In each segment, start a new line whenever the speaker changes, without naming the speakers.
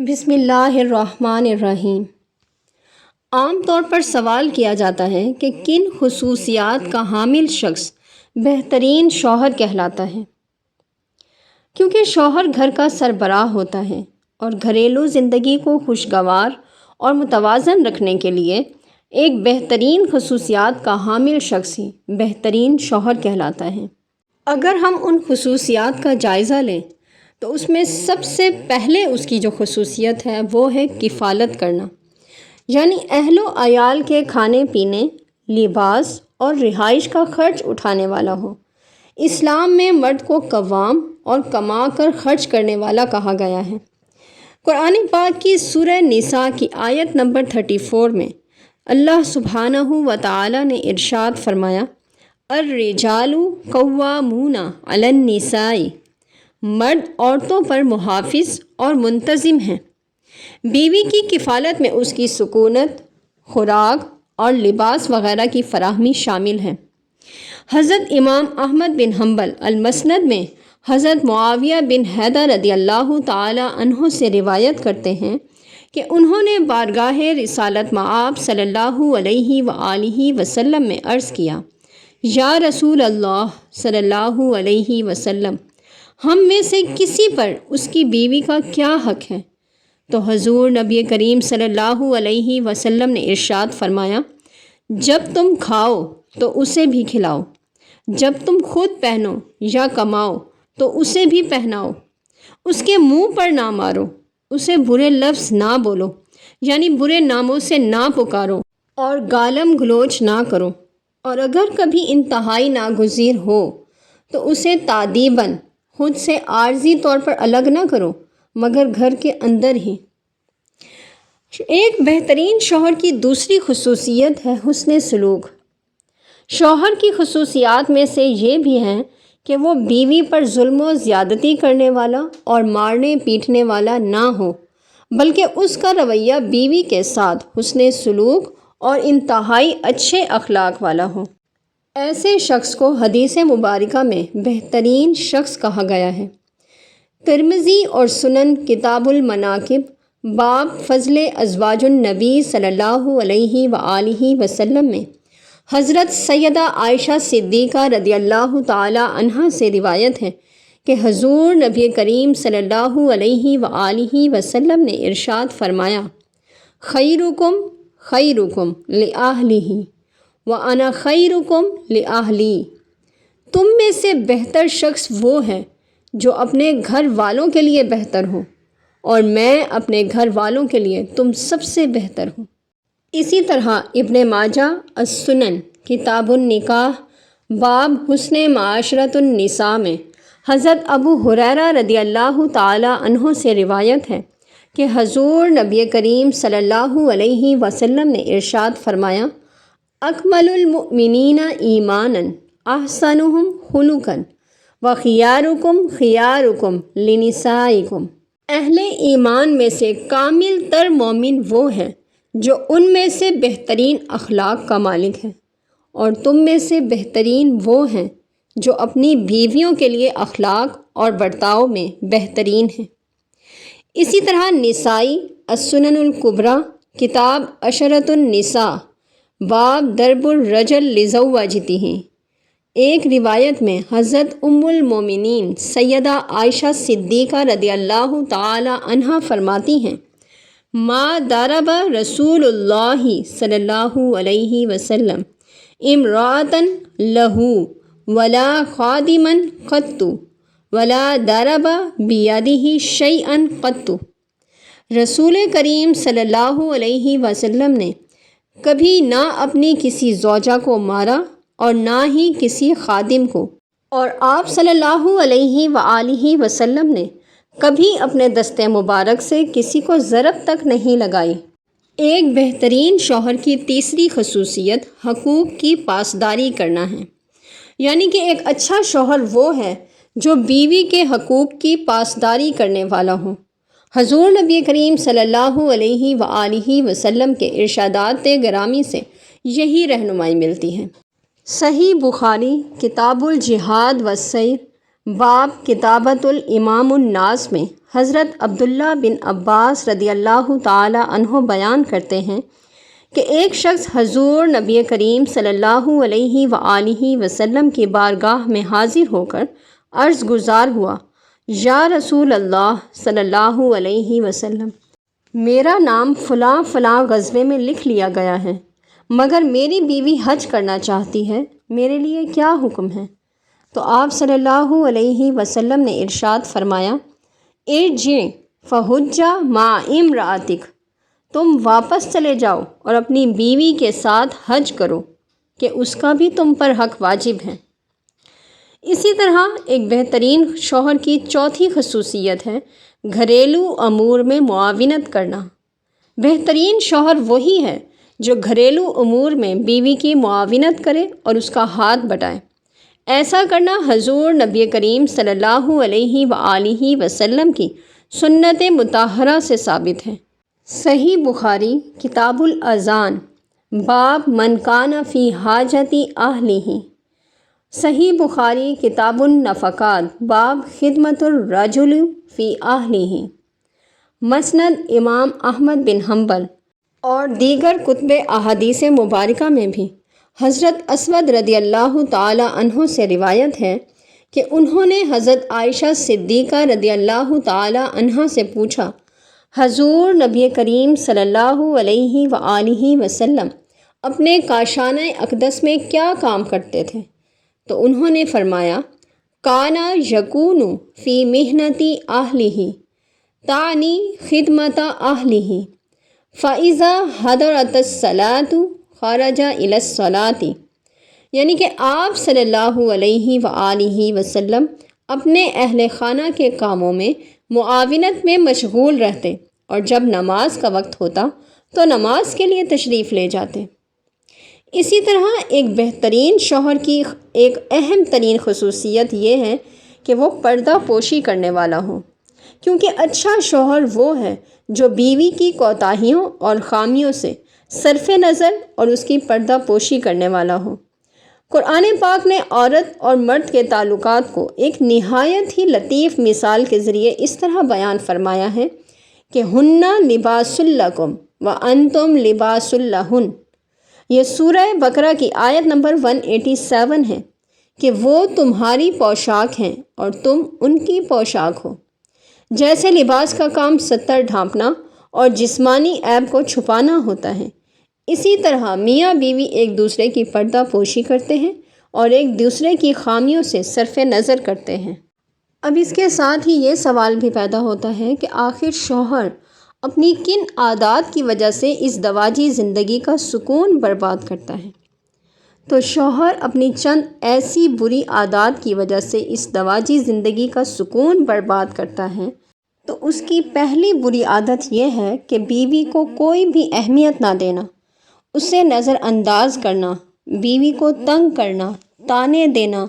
بسم اللہ الرحمن الرحیم۔ عام طور پر سوال کیا جاتا ہے کہ کن خصوصیات کا حامل شخص بہترین شوہر کہلاتا ہے؟ کیونکہ شوہر گھر کا سربراہ ہوتا ہے اور گھریلو زندگی کو خوشگوار اور متوازن رکھنے کے لیے ایک بہترین خصوصیات کا حامل شخص ہی بہترین شوہر کہلاتا ہے۔ اگر ہم ان خصوصیات کا جائزہ لیں تو اس میں سب سے پہلے اس کی جو خصوصیت ہے وہ ہے کفالت کرنا، یعنی اہل و عیال کے کھانے پینے، لباس اور رہائش کا خرچ اٹھانے والا ہو۔ اسلام میں مرد کو قوام اور کما کر خرچ کرنے والا کہا گیا ہے۔ قرآن پاک کی سورہ نساء کی آیت نمبر 34 میں اللہ سبحانہ و تعالی نے ارشاد فرمایا، الرجال قوامون علی النساء، مرد عورتوں پر محافظ اور منتظم ہیں۔ بیوی کی کفالت میں اس کی سکونت، خوراک اور لباس وغیرہ کی فراہمی شامل ہے۔ حضرت امام احمد بن حنبل المسند میں حضرت معاویہ بن حیدر رضی اللہ تعالی عنہ سے روایت کرتے ہیں کہ انہوں نے بارگاہ رسالت مآب صلی اللہ علیہ وآلہ وسلم میں عرض کیا، یا رسول اللہ صلی اللہ علیہ وسلم، ہم میں سے کسی پر اس کی بیوی کا کیا حق ہے؟ تو حضور نبی کریم صلی اللہ علیہ وسلم نے ارشاد فرمایا، جب تم کھاؤ تو اسے بھی کھلاؤ، جب تم خود پہنو یا کماؤ تو اسے بھی پہناؤ، اس کے منہ پر نہ مارو، اسے برے لفظ نہ بولو، یعنی برے ناموں سے نہ پکارو اور گالم گلوچ نہ کرو، اور اگر کبھی انتہائی ناگزیر ہو تو اسے تادیباً خود سے عارضی طور پر الگ نہ کرو مگر گھر کے اندر ہی۔ ایک بہترین شوہر کی دوسری خصوصیت ہے حسن سلوک۔ شوہر کی خصوصیات میں سے یہ بھی ہیں کہ وہ بیوی پر ظلم و زیادتی کرنے والا اور مارنے پیٹنے والا نہ ہو، بلکہ اس کا رویہ بیوی کے ساتھ حسن سلوک اور انتہائی اچھے اخلاق والا ہو۔ ایسے شخص کو حدیث مبارکہ میں بہترین شخص کہا گیا ہے۔ ترمذی اور سنن کتاب المناقب باب فضل ازواج النبی صلی اللہ علیہ وآلہ وسلم میں حضرت سیدہ عائشہ صدیقہ رضی اللہ تعالی عنہا سے روایت ہے کہ حضور نبی کریم صلی اللہ علیہ وآلہ وسلم نے ارشاد فرمایا، خیرکم خیرکم لأہلہ وَأَنَا خَيْرُكُمْ لِأَهْلِي، تم میں سے بہتر شخص وہ ہے جو اپنے گھر والوں کے لیے بہتر ہو، اور میں اپنے گھر والوں کے لیے تم سب سے بہتر ہوں۔ اسی طرح ابن ماجہ السنن کتاب النکاح باب حسن معاشرت النساء میں حضرت ابو ہریرہ رضی اللہ تعالی عنہ سے روایت ہے کہ حضور نبی کریم صلی اللہ علیہ وسلم نے ارشاد فرمایا، اکمل المؤمنین ایمانا احسنہم خلقا وخیارکم خیارکم لنسائکم، اہل ایمان میں سے کامل تر مومن وہ ہے جو ان میں سے بہترین اخلاق کا مالک ہے، اور تم میں سے بہترین وہ ہیں جو اپنی بیویوں کے لیے اخلاق اور برتاؤ میں بہترین ہیں۔ اسی طرح نسائی السنن الکبریٰ کتاب عشرۃ النساء باب ضرب الرجل لزوجتہ، ایک روایت میں حضرت ام المومنین سیدہ عائشہ صدیقہ رضی اللہ تعالی عنہا فرماتی ہیں، ما ضرب رسول اللہ صلی اللہ علیہ وسلم امرأۃ لہ ولا خادما قط ولا ضرب بیدہ شیئا قط، رسول کریم صلی اللہ علیہ وسلم نے کبھی نہ اپنی کسی زوجہ کو مارا اور نہ ہی کسی خادم کو، اور آپ صلی اللہ علیہ وآلہ وسلم نے کبھی اپنے دست مبارک سے کسی کو ضرب تک نہیں لگائی۔ ایک بہترین شوہر کی تیسری خصوصیت حقوق کی پاسداری کرنا ہے، یعنی کہ ایک اچھا شوہر وہ ہے جو بیوی کے حقوق کی پاسداری کرنے والا ہو۔ حضور نبی کریم صلی اللہ علیہ وآلہ وسلم کے ارشادات گرامی سے یہی رہنمائی ملتی ہے۔ صحیح بخاری کتاب الجہاد والسیر باب کتابت الامام الناس میں حضرت عبداللہ بن عباس رضی اللہ تعالی عنہ بیان کرتے ہیں کہ ایک شخص حضور نبی کریم صلی اللہ علیہ وآلہ وسلم کی بارگاہ میں حاضر ہو کر عرض گزار ہوا، یا رسول اللہ صلی اللہ علیہ وسلم، میرا نام فلاں فلاں غزوے میں لکھ لیا گیا ہے، مگر میری بیوی حج کرنا چاہتی ہے، میرے لیے کیا حکم ہے؟ تو آپ صلی اللہ علیہ وسلم نے ارشاد فرمایا، ارجع فحج مع امرأتک، تم واپس چلے جاؤ اور اپنی بیوی کے ساتھ حج کرو کہ اس کا بھی تم پر حق واجب ہے۔ اسی طرح ایک بہترین شوہر کی چوتھی خصوصیت ہے گھریلو امور میں معاونت کرنا۔ بہترین شوہر وہی ہے جو گھریلو امور میں بیوی کی معاونت کرے اور اس کا ہاتھ بٹائے۔ ایسا کرنا حضور نبی کریم صلی اللہ علیہ وآلہ وسلم کی سنت مطہرہ سے ثابت ہے۔ صحیح بخاری کتاب الاذان باب من کان فی حاجت اہلہ، صحیح بخاری کتاب النفقات باب خدمت الرجل فی اہلہ، مسند امام احمد بن حنبل اور دیگر کتب احادیث مبارکہ میں بھی حضرت اسود رضی اللہ تعالی عنہ سے روایت ہے کہ انہوں نے حضرت عائشہ صدیقہ رضی اللہ تعالی عنہ سے پوچھا، حضور نبی کریم صلی اللہ علیہ وآلہ وسلم اپنے کاشانہ اقدس میں کیا کام کرتے تھے؟ تو انہوں نے فرمایا، کانا یکون فی محنت اہلہ تعنی خدمت اہلہ، فَإِذَا حَضَرَتِ الصَّلَاةُ خَرَجَ إِلَى الصَّلَاةِ، یعنی کہ آپ صلی اللہ علیہ وآلہ وسلم اپنے اہل خانہ کے کاموں میں معاونت میں مشغول رہتے اور جب نماز کا وقت ہوتا تو نماز کے لیے تشریف لے جاتے۔ اسی طرح ایک بہترین شوہر کی ایک اہم ترین خصوصیت یہ ہے کہ وہ پردہ پوشی کرنے والا ہو، کیونکہ اچھا شوہر وہ ہے جو بیوی کی کوتاہیوں اور خامیوں سے صرف نظر اور اس کی پردہ پوشی کرنے والا ہو۔ قرآن پاک نے عورت اور مرد کے تعلقات کو ایک نہایت ہی لطیف مثال کے ذریعے اس طرح بیان فرمایا ہے کہ ہن لباس لکم وانتم لباس لہن، یہ سورہ بقرہ کی آیت نمبر 187 ہے کہ وہ تمہاری پوشاک ہیں اور تم ان کی پوشاک ہو۔ جیسے لباس کا کام ستر ڈھانپنا اور جسمانی عیب کو چھپانا ہوتا ہے، اسی طرح میاں بیوی ایک دوسرے کی پردہ پوشی کرتے ہیں اور ایک دوسرے کی خامیوں سے صرف نظر کرتے ہیں۔ اب اس کے ساتھ ہی یہ سوال بھی پیدا ہوتا ہے کہ آخر شوہر اپنی کن عادات کی وجہ سے اس دواجی زندگی کا سکون برباد کرتا ہے؟ تو شوہر اپنی چند ایسی بری عادات کی وجہ سے اس دواجی زندگی کا سکون برباد کرتا ہے، تو اس کی پہلی بری عادت یہ ہے کہ بیوی کو کوئی بھی اہمیت نہ دینا، اسے نظر انداز کرنا، بیوی کو تنگ کرنا، تانے دینا،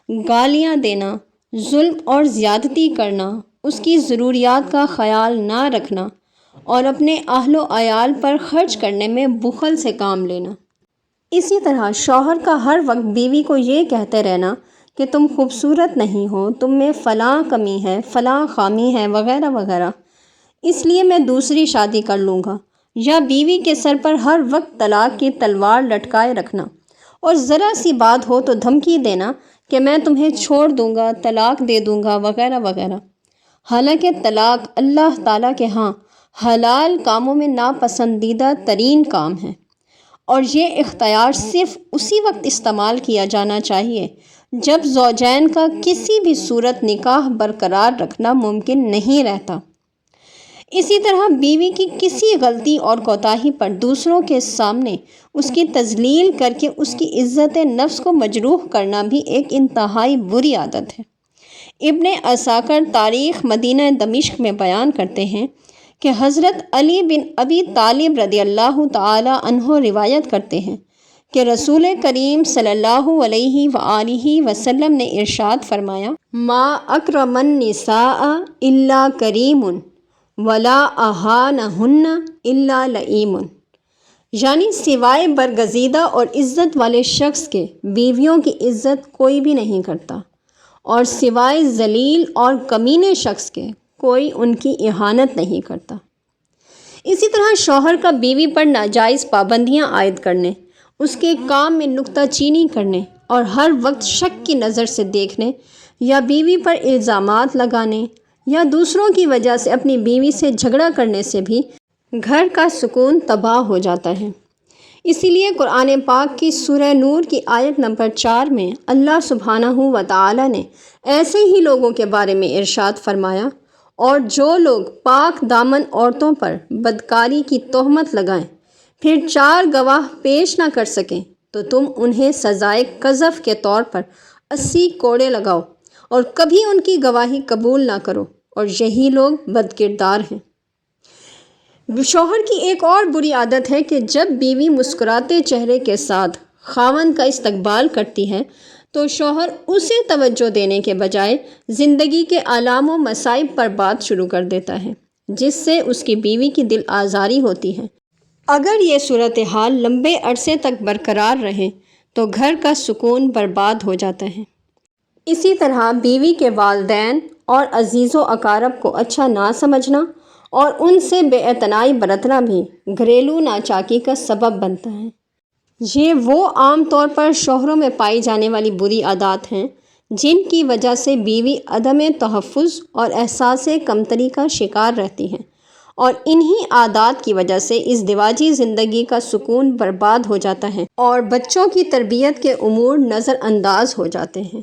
گالیاں دینا، ظلم اور زیادتی کرنا، اس کی ضروریات کا خیال نہ رکھنا اور اپنے اہل و عیال پر خرچ کرنے میں بخل سے کام لینا۔ اسی طرح شوہر کا ہر وقت بیوی کو یہ کہتے رہنا کہ تم خوبصورت نہیں ہو، تم میں فلاں کمی ہے، فلاں خامی ہے، وغیرہ وغیرہ، اس لیے میں دوسری شادی کر لوں گا، یا بیوی کے سر پر ہر وقت طلاق کی تلوار لٹکائے رکھنا اور ذرا سی بات ہو تو دھمکی دینا کہ میں تمہیں چھوڑ دوں گا، طلاق دے دوں گا، وغیرہ وغیرہ۔ حالانکہ طلاق اللہ تعالیٰ کے ہاں حلال کاموں میں ناپسندیدہ ترین کام ہے، اور یہ اختیار صرف اسی وقت استعمال کیا جانا چاہیے جب زوجین کا کسی بھی صورت نکاح برقرار رکھنا ممکن نہیں رہتا۔ اسی طرح بیوی کی کسی غلطی اور کوتاہی پر دوسروں کے سامنے اس کی تذلیل کر کے اس کی عزت نفس کو مجروح کرنا بھی ایک انتہائی بری عادت ہے۔ ابن عساکر تاریخ مدینہ دمشق میں بیان کرتے ہیں کہ حضرت علی بن ابی طالب رضی اللہ تعالی عنہ روایت کرتے ہیں کہ رسول کریم صلی اللہ علیہ وآلہ وسلم نے ارشاد فرمایا، ما اکرم النساء الا کریم ولا اہانہن الا لئیم، یعنی سوائے برگزیدہ اور عزت والے شخص کے بیویوں کی عزت کوئی بھی نہیں کرتا اور سوائے ذلیل اور کمینے شخص کے کوئی ان کی اہانت نہیں کرتا۔ اسی طرح شوہر کا بیوی پر ناجائز پابندیاں عائد کرنے، اس کے کام میں نکتہ چینی کرنے اور ہر وقت شک کی نظر سے دیکھنے یا بیوی پر الزامات لگانے یا دوسروں کی وجہ سے اپنی بیوی سے جھگڑا کرنے سے بھی گھر کا سکون تباہ ہو جاتا ہے۔ اسی لیے قرآن پاک کی سورہ نور کی آیت نمبر 4 میں اللہ سبحانہ و تعالی نے ایسے ہی لوگوں کے بارے میں ارشاد فرمایا، اور جو لوگ پاک دامن عورتوں پر بدکاری کی تہمت لگائیں پھر 4 گواہ پیش نہ کر سکیں تو تم انہیں سزائے قذف کے طور پر 80 کوڑے لگاؤ اور کبھی ان کی گواہی قبول نہ کرو، اور یہی لوگ بد کردار ہیں۔ شوہر کی ایک اور بری عادت ہے کہ جب بیوی مسکراتے چہرے کے ساتھ خاوند کا استقبال کرتی ہے تو شوہر اسے توجہ دینے کے بجائے زندگی کے آلام و مصائب پر بات شروع کر دیتا ہے، جس سے اس کی بیوی کی دل آزاری ہوتی ہے۔ اگر یہ صورتحال لمبے عرصے تک برقرار رہے تو گھر کا سکون برباد ہو جاتا ہے۔ اسی طرح بیوی کے والدین اور عزیز و اقارب کو اچھا نہ سمجھنا اور ان سے بے اعتنائی برتنا بھی گھریلو ناچاکی کا سبب بنتا ہے۔ یہ وہ عام طور پر شوہروں میں پائی جانے والی بری عادات ہیں جن کی وجہ سے بیوی عدم تحفظ اور احساس کمتری کا شکار رہتی ہے، اور انہی عادات کی وجہ سے ازدواجی زندگی کا سکون برباد ہو جاتا ہے اور بچوں کی تربیت کے امور نظر انداز ہو جاتے ہیں۔